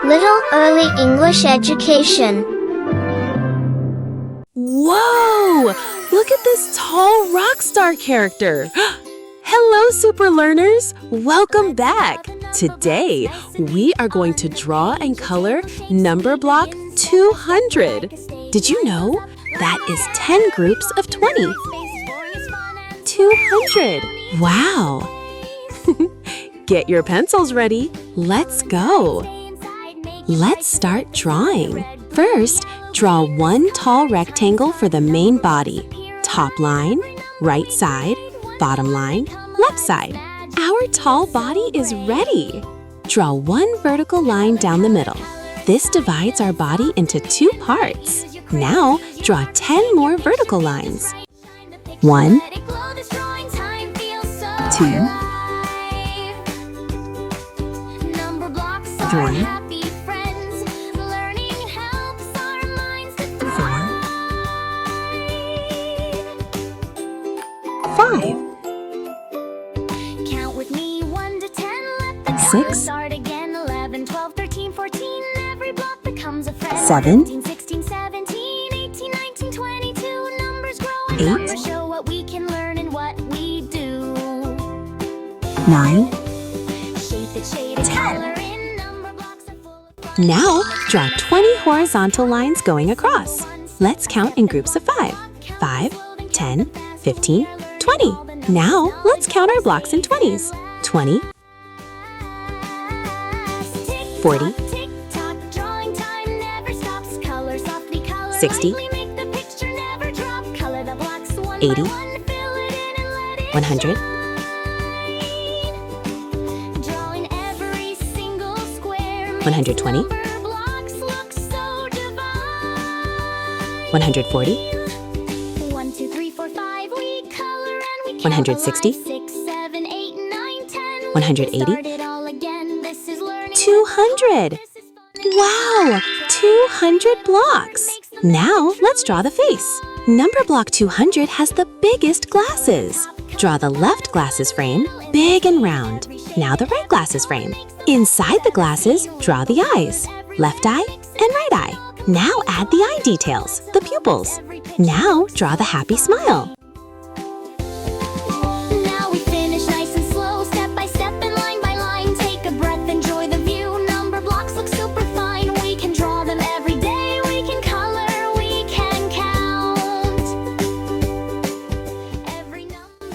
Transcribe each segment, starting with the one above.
Little Early English Education. Whoa! Look at this tall rock star character. Hello, super learners! Welcome back! Today, we are going to draw and color Numberblock 200. Did you know that is 10 groups of 20? 200! Wow! Get your pencils ready. Let's go! Let's start drawing. First, draw one tall rectangle for the main body. Top line, right side, bottom line, left side. Our tall body is ready. Draw one vertical line down the middle. This divides our body into 2 parts. Now, draw 10 more vertical lines. 1, 2, 3, 5, 6, 7, 8, 9, 10. Now, draw 20 horizontal lines going across. Let's count in groups of 5. 5, 10, 15, 20. Now, let's count our blocks in 20s. 20, 40, 60, 80, 100, 120, 140, 160, 180, 200. Wow, 200 blocks. Now, let's draw the face. Numberblock 200 has the biggest glasses. Draw the left glasses frame, big and round. Now the right glasses frame. Inside the glasses, draw the eyes, left eye and right eye. Now add the eye details, the pupils. Now draw the happy smile. Now we finish nice and slow, step by step and line by line. Take a breath, enjoy the view. Number blocks look super fine. We can draw them every day. We can color, we can count.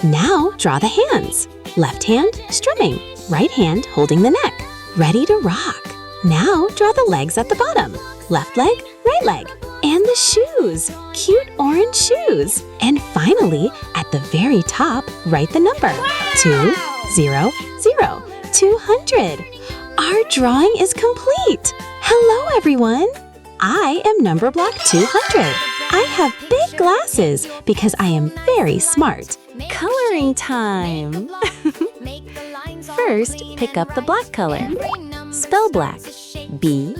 Now draw the hands. Left hand strumming, right hand holding the neck. Ready to rock. Now draw the legs at the bottom. Left leg, right leg. And the shoes, cute orange shoes. And finally, at the very top, write the number. 200. 200. Our drawing is complete. Hello, everyone. I am Numberblock 200. I have big glasses because I am very smart. Coloring time. First, pick up the black color. Spell black. B-L-A-C-K.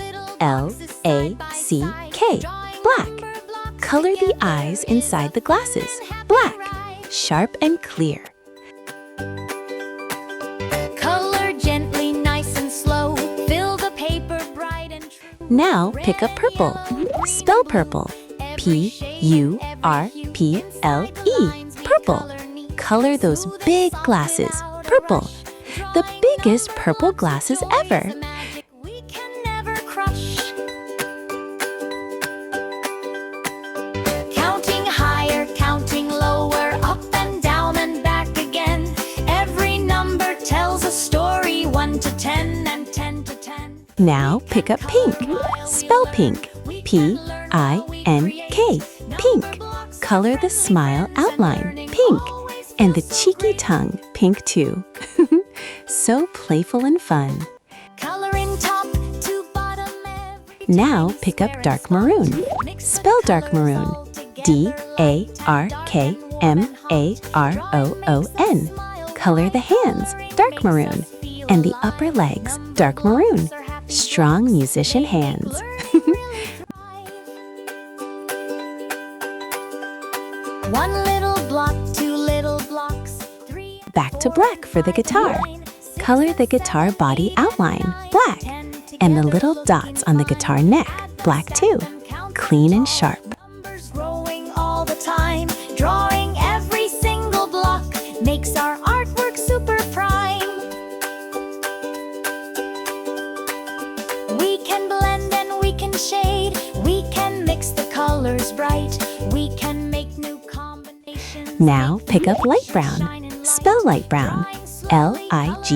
Black. Color the eyes inside the glasses. Black. Sharp and clear. Color gently, nice and slow. Fill the paper bright and true. Now pick up purple. Spell purple. P-U-R-P-L-E. Purple. Color those big glasses. Purple. The biggest purple glasses ever. We can never crush. Counting higher, counting lower, up and down and back again. Every number tells a story, 1 to 10 and 10 to 10. Now pick up pink. Spell pink. P-I-N-K. Pink. Color the smile outline. Pink. And the cheeky tongue. Pink too. So playful and fun. Coloring top to bottom. Now pick up dark maroon. Spell dark maroon. D-A-R-K-M-A-R-O-O-N. Color the hands. Dark maroon. And the upper legs. Dark maroon. Strong musician hands. One little block, 2 little blocks, 3. Back to black for the guitar. Color the guitar body outline. Black. And the little dots on the guitar neck, black too. Clean and sharp. Numbers growing all the time, drawing every single block makes our artwork super prime. We can blend and we can shade, we can mix the colors bright, we can make new combinations. Now pick up light brown. Spell light brown. Lightbrown.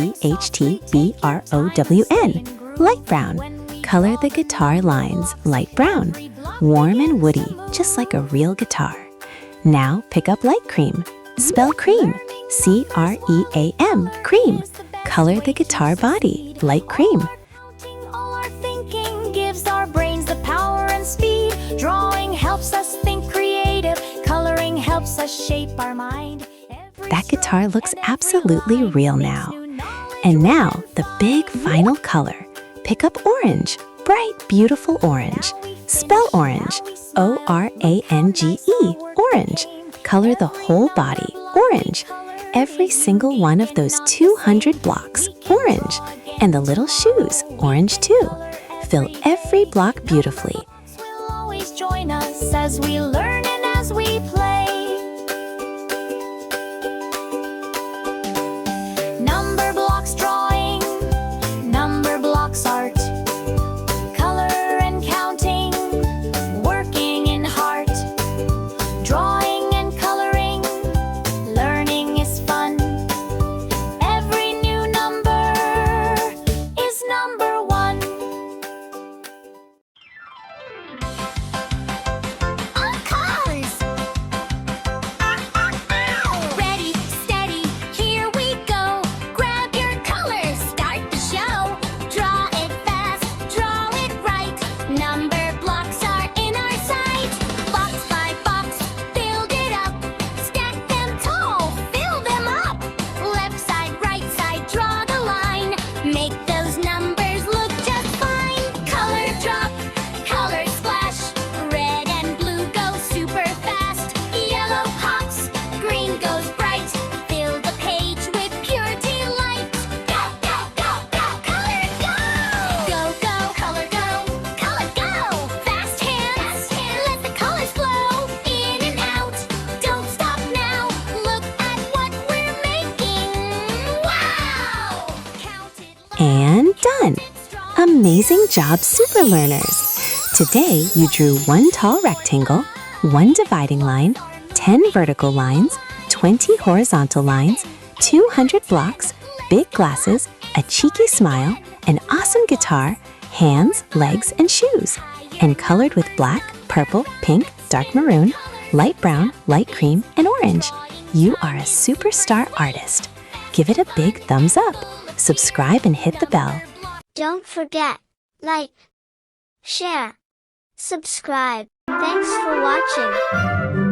Light brown. Color the guitar lines light brown. Warm and woody, just like a real guitar. Now pick up light cream. Spell cream. CREAM. Cream. Color the guitar body light cream. All our thinking gives our brains the power and speed. Drawing helps us think creative, coloring helps us shape our mind. That guitar looks absolutely real now. And now, the big final color. Pick up orange, bright, beautiful orange. Spell orange, ORANGE, orange. Color the whole body, orange. Every single one of those 200 blocks, orange. And the little shoes, orange too. Fill every block beautifully. Will always join us as we learn and as we play. Numberblocks drawing, Numberblocks art, color and counting, working in heart. Drawing and coloring, learning is fun. Every new number is number one. On cars! Ready, steady, here we go. Grab your colors, start the show. Draw it fast, draw it right. Number blocks are in our sight. Box by box, build it up. Stack them tall, fill them up. Left side, right side, draw the line. Make those numbers look just fine. Color drop, color splash. Red and blue go super fast. Yellow pops, green goes bright. Fill the page with pure delight. Go, go, go, go, color go! Go, go, color go, color go! Fast hands, let the colors flow. In and out, don't stop now. Look at what we're making. Wow! Count it low. And done! Amazing job, super learners! Today, you drew one tall rectangle, one dividing line, 10 vertical lines, 20 horizontal lines, 200 blocks, big glasses, a cheeky smile, an awesome guitar, hands, legs, and shoes, and colored with black, purple, pink, dark maroon, light brown, light cream, and orange. You are a superstar artist. Give it a big thumbs up. Subscribe and hit the bell. Don't forget, like, share, subscribe. Thanks for watching.